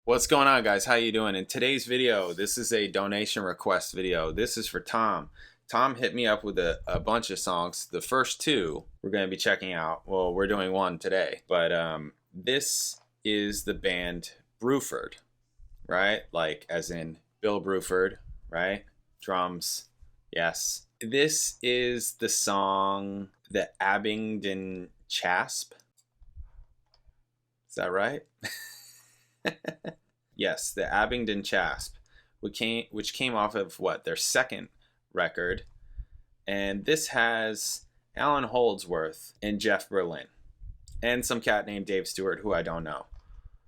What's going on, guys? How you doing? In today's video, this is a donation request video. This is for Tom. Tom hit me up with a bunch of songs. The first two we're going to be checking out. Well, we're doing one today, but this is the band BRUFORD, right? Like as in Bill Bruford, right? Drums, yes. This is the song The Abingdon Chasp. Is that right? Yes, the Abingdon Chasp, which came off of what, their second record, and this has Allan Holdsworth and Jeff Berlin and some cat named Dave Stewart who I don't know,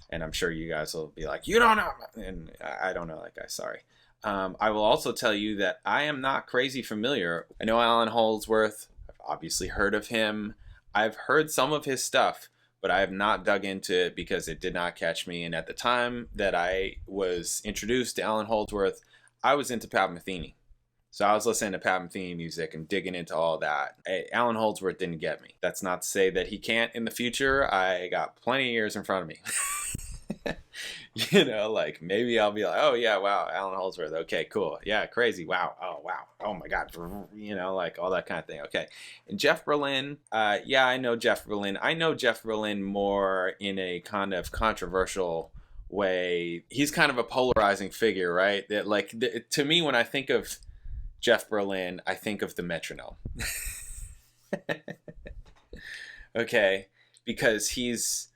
and I'm sure you guys will be like, you don't know, and I don't know that guy, sorry. I will also tell you that I am not crazy familiar. I know Allan Holdsworth, I've obviously heard of him, I've heard some of his stuff, but I have not dug into it because it did not catch me. And at the time that I was introduced to Allan Holdsworth, I was into Pat Metheny. So I was listening to Pat Metheny music and digging into all that. Allan Holdsworth didn't get me. That's not to say that he can't in the future. I got plenty of years in front of me. You know, like maybe I'll be like, oh yeah, wow, Allan Holdsworth. Okay, cool. Yeah, crazy. Wow. Oh, wow. Oh my God. You know, like all that kind of thing. Okay. And Jeff Berlin, yeah, I know Jeff Berlin. I know Jeff Berlin more in a kind of controversial way. He's kind of a polarizing figure, right? That like to me, when I think of Jeff Berlin, I think of the metronome. Okay, because he's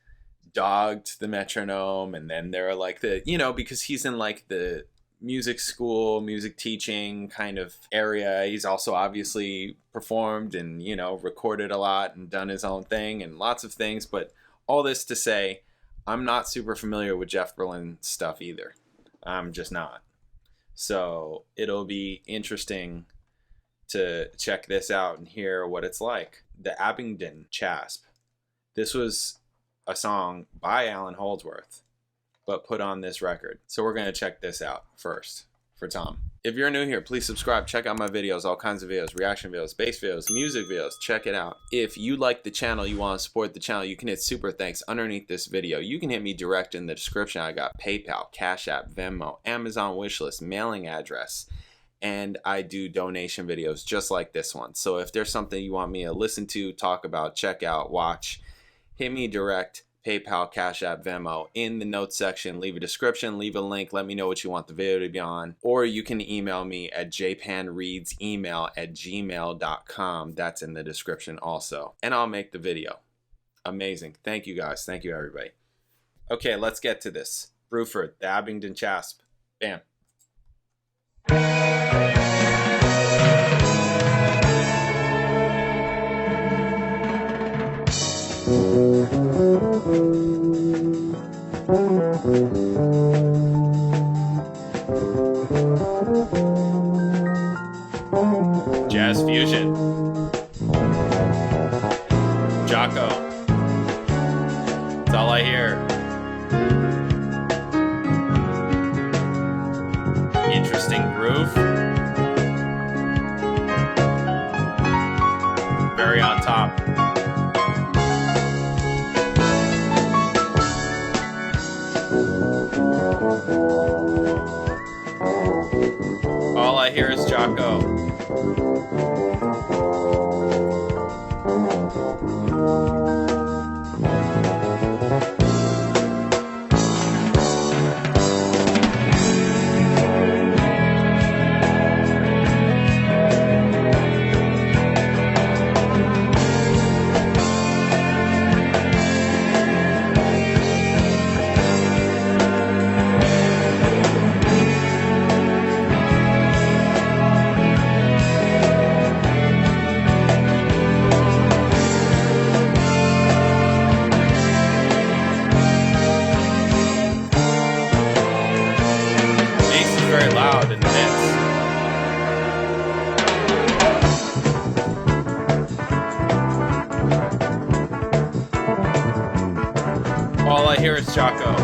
dogged the metronome, and then there are like the, you know, because he's in like the music school, music teaching kind of area. He's also obviously performed and, you know, recorded a lot and done his own thing and lots of things. But all this to say, I'm not super familiar with Jeff Berlin stuff either. I'm just not. So it'll be interesting to check this out and hear what it's like. The Abingdon Chasp. This was a song by Allan Holdsworth, but put on this record. So we're going to check this out first for Tom. If you're new here, please subscribe. Check out my videos, all kinds of videos, reaction videos, bass videos, music videos. Check it out. If you like the channel, you want to support the channel, you can hit super thanks underneath this video. You can hit me direct in the description. I got PayPal, Cash App, Venmo, Amazon wishlist, mailing address, and I do donation videos just like this one. So if there's something you want me to listen to, talk about, check out, watch, hit me direct, PayPal, Cash App, Venmo in the notes section. Leave a description, leave a link, let me know what you want the video to be on. Or you can email me at jpanreadsemail@gmail.com. That's in the description also. And I'll make the video. Amazing. Thank you guys. Thank you everybody. Okay, let's get to this. BRUFORD, the Abingdon Chasp. Bam. Jazz fusion. JACO. That's all I hear. Interesting groove. Very on top. All I hear is JACO. Very loud in the mix. All I hear is JACO.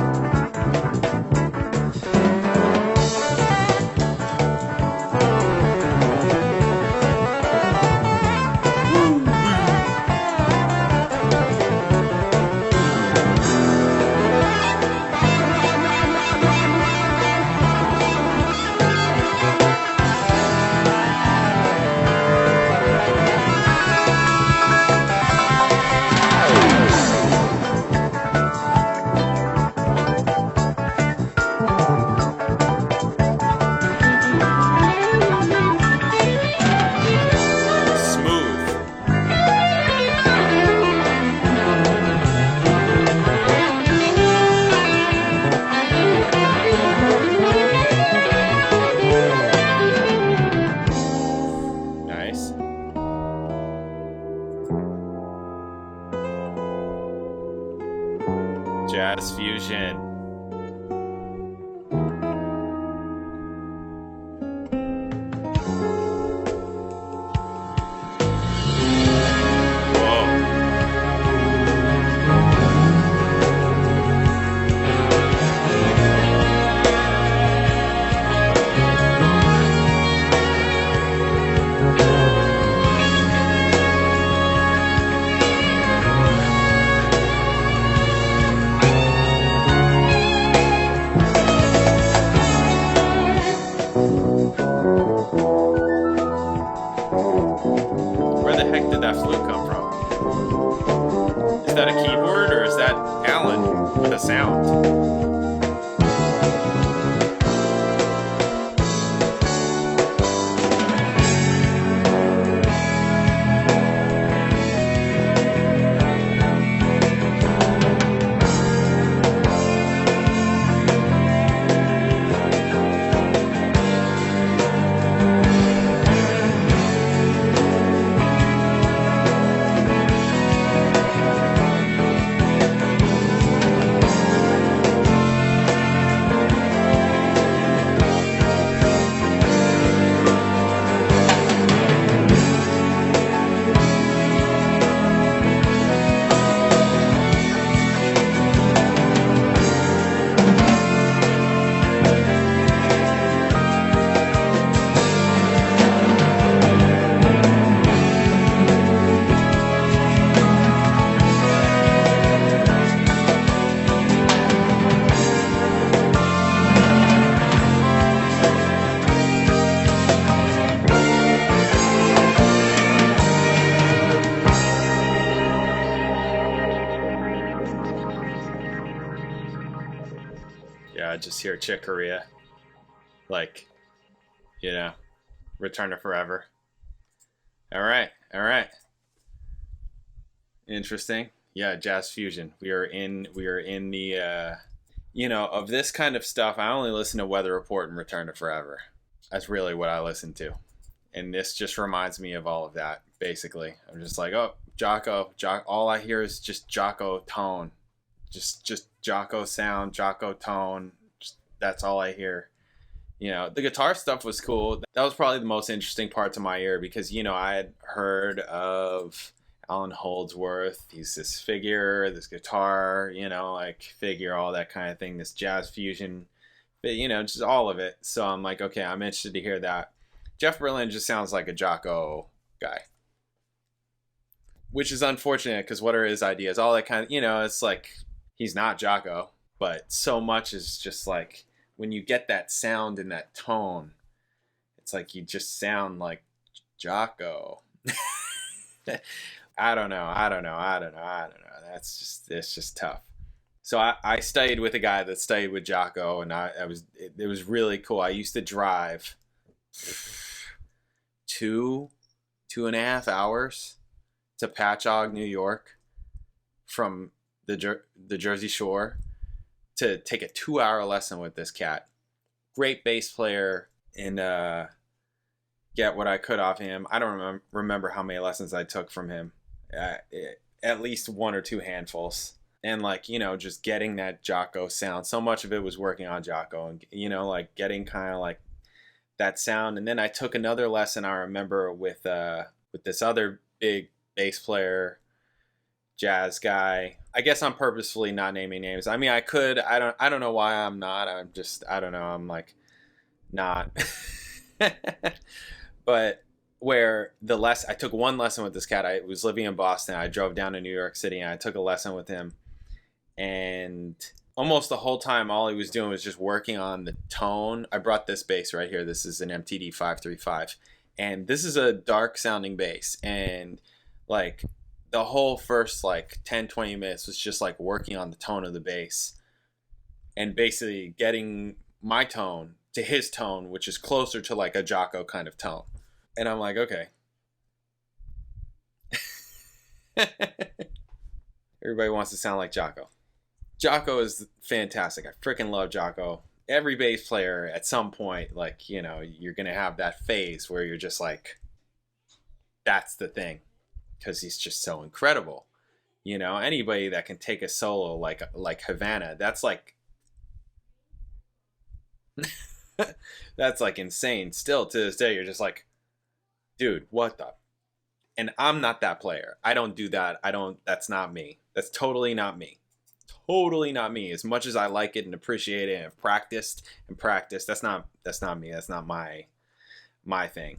I just hear Chick Corea. Like, you know, Return to Forever. All right. Interesting. Yeah, jazz fusion. We are in the of this kind of stuff. I only listen to Weather Report and Return to Forever. That's really what I listen to. And this just reminds me of all of that, basically. I'm just like, oh, JACO. All I hear is just JACO tone. Just JACO sound, JACO tone. That's all I hear. The guitar stuff was cool. That was probably the most interesting part to my ear because, I had heard of Alan Holdsworth. He's this figure, this guitar, figure, all that kind of thing, this jazz fusion, but, just all of it. So I'm like, okay, I'm interested to hear that. Jeff Berlin just sounds like a JACO guy, which is unfortunate because what are his ideas? All that kind of, it's like he's not JACO, but so much is just like when you get that sound and that tone, it's like you just sound like JACO. I don't know. It's just tough. So I studied with a guy that studied with JACO, and it was really cool. I used to drive 2.5 hours to Patchogue, New York, from the Jersey Shore to take a 2-hour lesson with this cat. Great bass player, and get what I could off him. I don't remember how many lessons I took from him. At least 1 or 2 handfuls. And just getting that JACO sound. So much of it was working on JACO and, getting kind of like that sound. And then I took another lesson, I remember, with this other big bass player, jazz guy. I guess I'm purposefully not naming names. I mean, I could. I don't know why I'm not. I don't know. I'm like not. But where I took one lesson with this cat. I was living in Boston. I drove down to New York City and I took a lesson with him. And almost the whole time, all he was doing was just working on the tone. I brought this bass right here. This is an MTD 535. And this is a dark sounding bass. And the whole first 10, 20 minutes was just working on the tone of the bass. And basically getting my tone to his tone, which is closer to a JACO kind of tone. And I'm like, okay. Everybody wants to sound like JACO. JACO is fantastic. I freaking love JACO. Every bass player at some point, you're going to have that phase where you're just like, that's the thing. Because he's just so incredible. Anybody that can take a solo like Havana, that's that's insane. Still to this day, you're just like, dude, what the? And I'm not that player. I don't do that. That's not me. That's totally not me. Totally not me. As much as I like it and appreciate it and have practiced, that's not me. That's not my thing.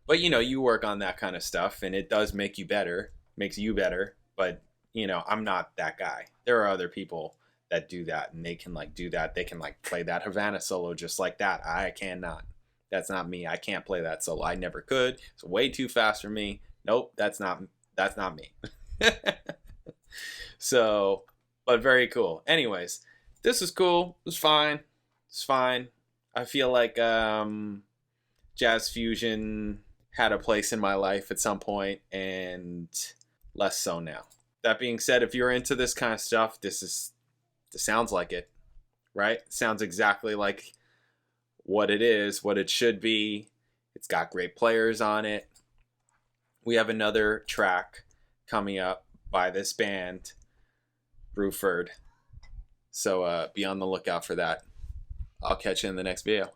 But, you work on that kind of stuff and it does makes you better. But, I'm not that guy. There are other people that do that and they can do that. They can play that Havana solo just like that. I cannot. That's not me. I can't play that solo. I never could. It's way too fast for me. Nope, that's not me. So, but very cool. Anyways, this is cool. It was fine. It's fine. I feel like jazz fusion had a place in my life at some point and less so now. That being said, if you're into this kind of stuff, this sounds like it, right? Sounds exactly like what it is, what it should be. It's got great players on it. We have another track coming up by this band, BRUFORD. So be on the lookout for that. I'll catch you in the next video.